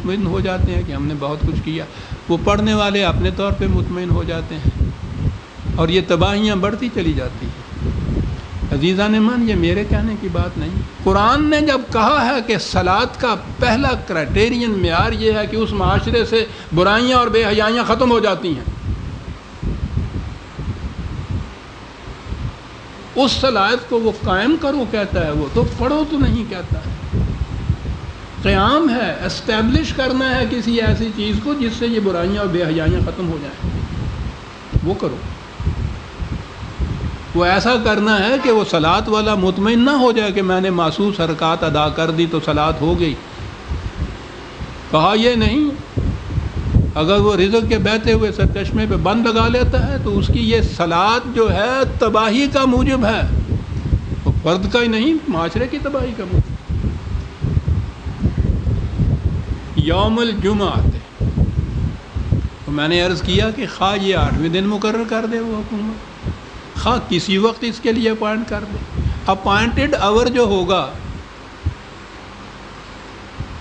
مطمئن ہو جاتے ہیں کہ ہم نے بہت کچھ کیا، وہ پڑھنے والے اپنے طور پہ مطمئن ہو جاتے ہیں، اور یہ تباہیاں بڑھتی چلی جاتی ہیں۔ عزیزان من، یہ میرے کہنے کی بات نہیں، قرآن نے جب کہا ہے کہ صلاۃ کا پہلا کرائٹیرین معیار یہ ہے کہ اس معاشرے سے برائیاں اور بے حیائیاں ختم ہو جاتی ہیں، اس صلاۃ کو وہ قائم کرو کہتا ہے، وہ تو پڑھو تو نہیں کہتا ہے۔ قیام ہے، اسٹیبلش کرنا ہے کسی ایسی چیز کو جس سے یہ برائیاں اور بے حیائیاں ختم ہو جائیں، وہ کرو۔ وہ ایسا کرنا ہے کہ وہ صلاۃ والا مطمئن نہ ہو جائے کہ میں نے معصوص حرکات ادا کر دی تو صلاۃ ہو گئی۔ کہا یہ نہیں، اگر وہ رزق کے بہتے ہوئے سرچشمے پہ بند لگا لیتا ہے تو اس کی یہ صلاۃ جو ہے تباہی کا موجب ہے، وہ فرد کا ہی نہیں، معاشرے کی تباہی کا موجب۔ یوم الجمعہ، تو میں نے عرض کیا کہ خواہ یہ 8ویں دن مقرر کر دے وہ حکومت، خواہ کسی وقت اس کے لیے اپوائنٹ کر دے، اپوائنٹڈ آور جو ہوگا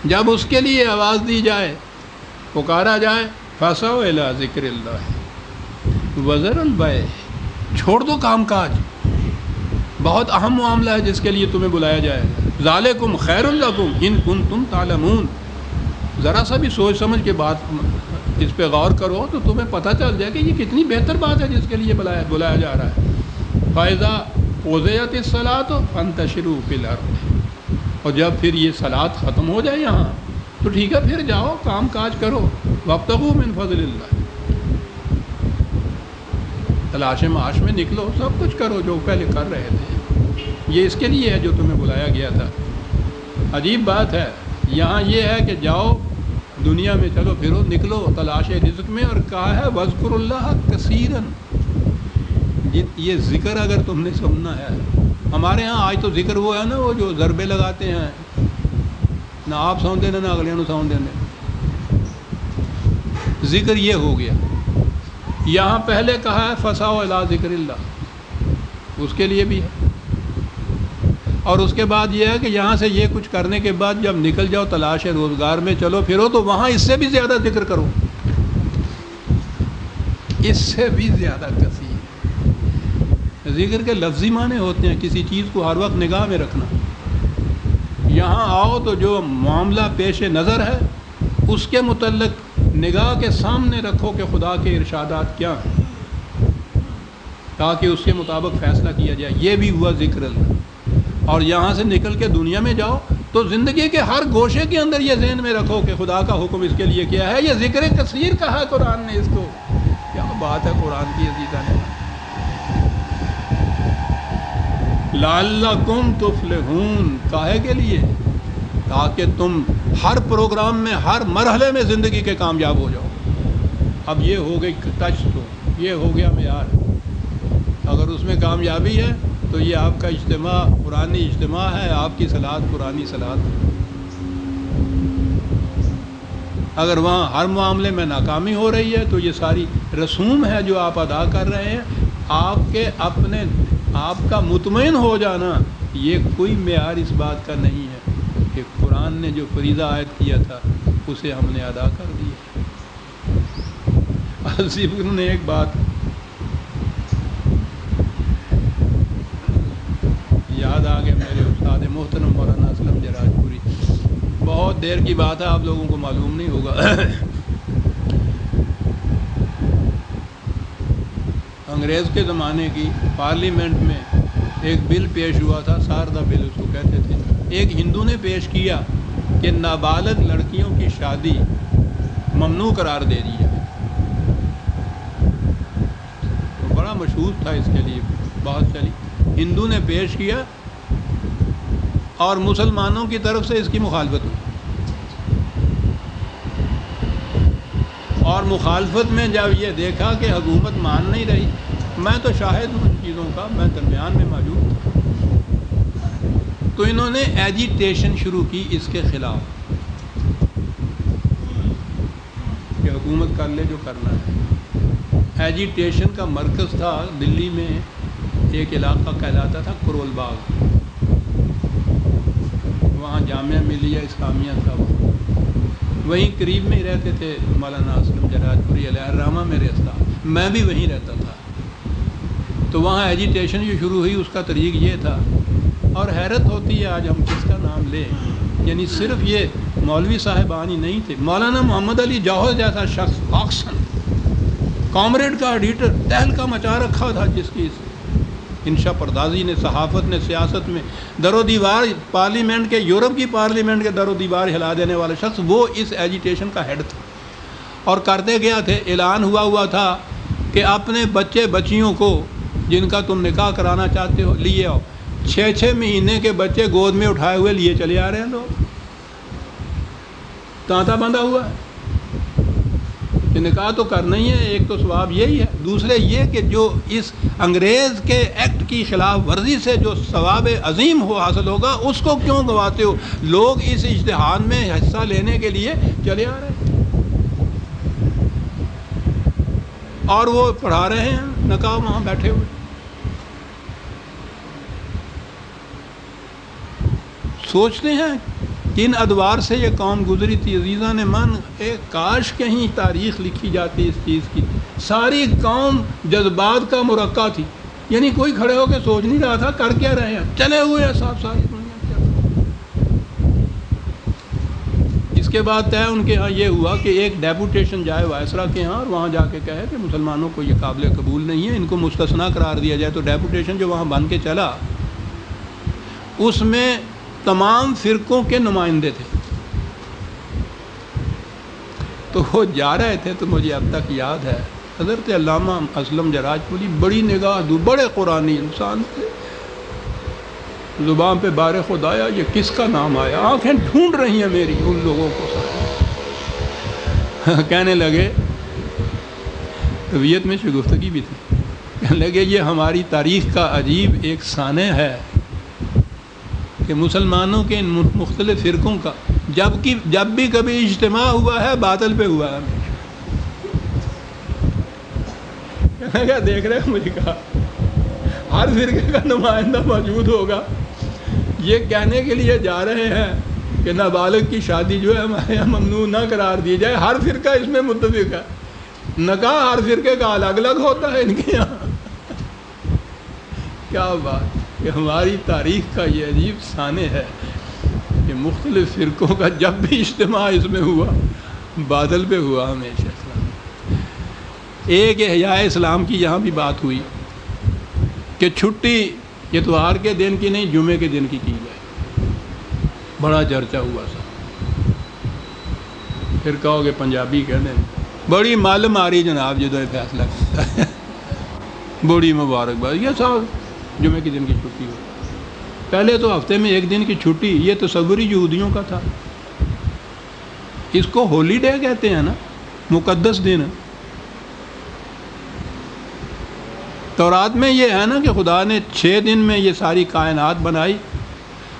جب اس کے لیے آواز دی جائے، پکارا جائے، فَاسَوْا إِلَىٰ ذِكْرِ اللَّهِ وَذَرُوا الْبَيْعَ، چھوڑ دو کام کاج، بہت اہم معاملہ ہے جس کے لیے تمہیں بلایا جائے گا۔ ذَلِكُمْ خَيْرٌ لَكُمْ إِن كُنتُمْ تَعْلَمُونَ، ذرا سا بھی سوچ سمجھ کے بات اس پہ غور کرو تو تمہیں پتہ چل جائے کہ یہ کتنی بہتر بات ہے جس کے لیے بلایا جا رہا ہے۔ فَإِذَا قُضِيَتِ الصَّلَاةُ فَانتَشِرُوا فِي الْأَرْضِ، اور جب پھر یہ صلاۃ ختم ہو جائے یہاں تو ٹھیک ہے، پھر جاؤ کام کاج کرو، وَابْتَغُوا مِن فَضْلِ اللَّهِ، تلاش معاش میں نکلو، سب کچھ کرو جو پہلے کر رہے تھے، یہ اس کے لیے ہے جو تمہیں بلایا گیا تھا۔ عجیب بات ہے، یہاں یہ ہے کہ جاؤ دنیا میں، چلو پھرو، نکلو تلاش رزق میں، اور کہا ہے وَاذْكُرُوا اللَّهَ كَثِيرًا، یہ ذکر اگر تم نے سننا ہے۔ ہمارے ہاں آج تو ذکر وہ ہے نا، وہ جو ضربے لگاتے ہیں، نہ آپ سون دینے نہ اگلے نو سون دینے، ذکر یہ ہو گیا۔ یہاں پہلے کہا ہے فَاسَوْا إِلَىٰ ذِكْرِ اللَّهِ، اس کے لیے بھی ہے، اور اس کے بعد یہ ہے کہ یہاں سے یہ کچھ کرنے کے بعد جب نکل جاؤ تلاش روزگار میں، چلو پھرو، تو وہاں اس سے بھی زیادہ ذکر کرو، اس سے بھی زیادہ کثیر۔ ذکر کے لفظی معنی ہوتے ہیں کسی چیز کو ہر وقت نگاہ میں رکھنا۔ یہاں آؤ تو جو معاملہ پیش نظر ہے اس کے متعلق نگاہ کے سامنے رکھو کہ خدا کے ارشادات کیا ہیں، تاکہ اس کے مطابق فیصلہ کیا جائے، یہ بھی ہوا ذکر اللہ۔ اور یہاں سے نکل کے دنیا میں جاؤ تو زندگی کے ہر گوشے کے اندر یہ ذہن میں رکھو کہ خدا کا حکم اس کے لیے کیا ہے، یہ ذکر کثیر کہا ہے قرآن نے اس کو۔ کیا بات ہے قرآن کی عزیزان، لعلکم تفلحون، کاہے کے لیے؟ تاکہ تم ہر پروگرام میں، ہر مرحلے میں زندگی کے کامیاب ہو جاؤ۔ اب یہ ہو گئی ٹچ، تو یہ ہو گیا معیار، اگر اس میں کامیابی ہے تو یہ آپ کا اجتماع قرآنی اجتماع ہے، آپ کی صلاۃ قرآنی صلاۃ ہے۔ اگر وہاں ہر معاملے میں ناکامی ہو رہی ہے تو یہ ساری رسوم ہے جو آپ ادا کر رہے ہیں، آپ کا مطمئن ہو جانا یہ کوئی معیار اس بات کا نہیں ہے کہ قرآن نے جو فریضہ عائد کیا تھا اسے ہم نے ادا کر دیا۔ صرف انہوں نے ایک بات یاد آ گیا، میرے استاد محترم مولانا اسلم جراج پوری، بہت دیر کی بات ہے، آپ لوگوں کو معلوم نہیں ہوگا۔ انگریز کے زمانے کی پارلیمنٹ میں ایک بل پیش ہوا تھا، ساردہ بل اس کو کہتے تھے۔ ایک ہندو نے پیش کیا کہ نابالغ لڑکیوں کی شادی ممنوع قرار دے دی ہے، تو بڑا مشہور تھا، اس کے لیے بات چلی۔ ہندو نے پیش کیا اور مسلمانوں کی طرف سے اس کی مخالفت ہوئی، اور مخالفت میں جب یہ دیکھا کہ حکومت مان نہیں رہی، میں تو شاہد ہوں ان چیزوں کا، میں درمیان میں موجود تھا، تو انہوں نے ایجیٹیشن شروع کی اس کے خلاف کہ حکومت کر لے جو کرنا ہے۔ ایجیٹیشن کا مرکز تھا دلی میں ایک علاقہ کہلاتا تھا کرول باغ، وہاں جامعہ ملیہ اسلامیہ تھا، وہیں قریب میں ہی رہتے تھے مولانا اسلم جراج پوری علیہ الرحمہ میرے استاد، میں بھی وہیں رہتا تھا۔ تو وہاں ایجیٹیشن جو شروع ہوئی اس کا طریق یہ تھا، اور حیرت ہوتی ہے آج ہم کس کا نام لیں، یعنی صرف یہ مولوی صاحبان ہی نہیں تھے، مولانا محمد علی جوہر جیسا شخص واکسن کامریڈ کا ایڈیٹر تہلکہ مچا رکھا تھا، جس کی انشا پردازی نے، صحافت نے، سیاست میں در و دیوار، پارلیمنٹ کے، یورپ کی پارلیمنٹ کے در و دیوار ہلا دینے والا شخص، وہ اس ایجیٹیشن کا ہیڈ تھا، اور کرتے گیا تھے۔ اعلان ہوا تھا کہ اپنے بچے بچیوں کو جن کا تم نکاح کرانا چاہتے ہو لیے آؤ، 6 مہینے کے بچے گود میں اٹھائے ہوئے لیے چلے آ رہے ہیں لوگ، تانتا بندھا ہوا ہے کہ نکاح تو کرنا ہی ہے۔ ایک تو ثواب یہی ہے، دوسرے یہ کہ جو اس انگریز کے ایکٹ کی خلاف ورزی سے جو ثواب عظیم حاصل ہوگا اس کو کیوں گواتے ہو؟ لوگ اس اجتہاد میں حصہ لینے کے لیے چلے آ رہے ہیں، اور وہ پڑھا رہے ہیں نکاح وہاں بیٹھے ہوئے۔ سوچتے ہیں کن ادوار سے یہ قوم گزری تھی عزیزان من، ایک کاش کہیں تاریخ لکھی جاتی اس چیز کی۔ ساری قوم جذبات کا مرقع تھی، یعنی کوئی کھڑے ہو کے سوچ نہیں رہا تھا کر کیا رہے ہیں، چلے ہوئے ہیں صاحب ساری دنیا کیا۔ اس کے بعد طے ان کے ہاں یہ ہوا کہ ایک ڈیپوٹیشن جائے وائسرا کے ہاں، اور وہاں جا کے کہے کہ مسلمانوں کو یہ قابل قبول نہیں ہے، ان کو مستثنیٰ قرار دیا جائے۔ تو ڈیپوٹیشن جو وہاں بن کے چلا اس میں تمام فرقوں کے نمائندے تھے، تو وہ جا رہے تھے، تو مجھے اب تک یاد ہے حضرت علامہ اسلم جراج پوری بڑی نگاہ دو، بڑے قرآنی انسان تھے، زبان پہ بار خدایا یہ کس کا نام آیا، آنکھیں ڈھونڈ رہی ہیں میری ان لوگوں کو سارے۔ کہنے لگے، طبیعت میں شگفتگی بھی تھی، کہنے لگے یہ ہماری تاریخ کا عجیب ایک سانحہ ہے کہ مسلمانوں کے ان مختلف فرقوں کا جب بھی کبھی اجتماع ہوا ہے باطل پہ ہوا ہے ہمیشہ۔ دیکھ رہے ہیں، مجھے کہا ہر فرقے کا نمائندہ موجود ہوگا، یہ کہنے کے لیے جا رہے ہیں کہ نابالغ کی شادی جو ہے ہمارے یہاں ممنوع نہ قرار دی جائے، ہر فرقہ اس میں متفق ہے، نکاح ہر فرقے کا الگ الگ ہوتا ہے ان کے یہاں۔ کیا بات کہ ہماری تاریخ کا یہ عجیب سانحہ ہے کہ مختلف فرقوں کا جب بھی اجتماع اس میں ہوا بادل پہ ہوا ہمیشہ۔ ایک احیاء اسلام کی یہاں بھی بات ہوئی کہ چھٹی اتوار کے دن کی نہیں جمعے کے دن کی جائے، بڑا چرچا ہوا سا۔ پھر کہو گے پنجابی کہنے بڑی معلوم آ رہی جناب جدو یہ فیصلہ کرتا ہے، بڑی مبارکباد، یہ صاحب جمعے کے دن کی چھٹی ہو۔ پہلے تو ہفتے میں ایک دن کی چھٹی یہ تصوری یہودیوں کا تھا، اس کو ہولی ڈے کہتے ہیں نا، مقدس دن۔ تورات میں یہ ہے نا کہ خدا نے 6 دن میں یہ ساری کائنات بنائی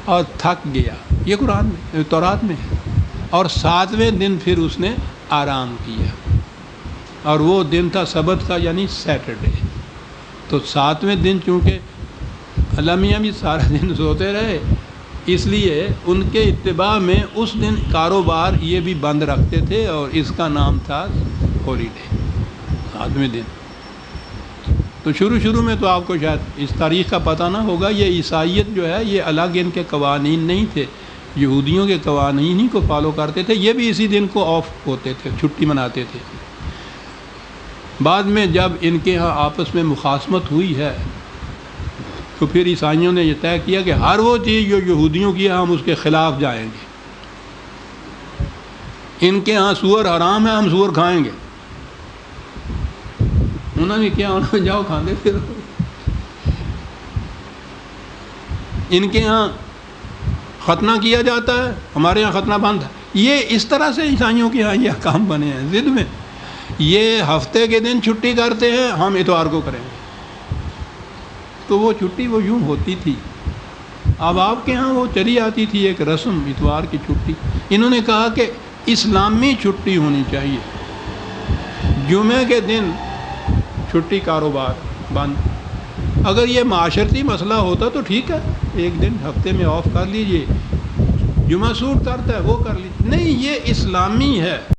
اور تھک گیا، یہ قرآن میں تورات میں ہے، اور 7ویں دن پھر اس نے آرام کیا، اور وہ دن تھا سبت کا یعنی سیٹرڈے۔ تو 7ویں دن چونکہ اللہ میاں بھی سارا دن سوتے رہے، اس لیے ان کے اتباع میں اس دن کاروبار یہ بھی بند رکھتے تھے، اور اس کا نام تھا ہولی ڈے، 7ویں دن۔ تو شروع میں تو آپ کو شاید اس تاریخ کا پتہ نہ ہوگا، یہ عیسائیت جو ہے یہ الگ ان کے قوانین نہیں تھے، یہودیوں کے قوانین ہی کو فالو کرتے تھے، یہ بھی اسی دن کو آف ہوتے تھے، چھٹی مناتے تھے۔ بعد میں جب ان کے ہاں آپس میں مخاصمت ہوئی ہے تو پھر عیسائیوں نے یہ طے کیا کہ ہر وہ چیز جو یہودیوں کی ہے ہم اس کے خلاف جائیں گے، ان کے ہاں سور حرام ہے، ہم سور کھائیں گے۔ انہوں نے کیا، انہوں نے جاؤ کھاندے پھر۔ ان کے ہاں ختنہ کیا جاتا ہے، ہمارے ہاں ختنہ بند ہے۔ یہ اس طرح سے عیسائیوں کے ہاں یہ احکام بنے ہیں ضد میں۔ یہ ہفتے کے دن چھٹی کرتے ہیں، ہم اتوار کو کریں گے، تو وہ چھٹی وہ یوں ہوتی تھی۔ اب آپ کے ہاں وہ چلی آتی تھی ایک رسم اتوار کی چھٹی، انہوں نے کہا کہ اسلامی چھٹی ہونی چاہیے، جمعے کے دن چھٹی، کاروبار بند۔ اگر یہ معاشرتی مسئلہ ہوتا تو ٹھیک ہے، ایک دن ہفتے میں آف کر لیجئے، جمعہ سوٹ اترتا ہے وہ کر لی، نہیں، یہ اسلامی ہے۔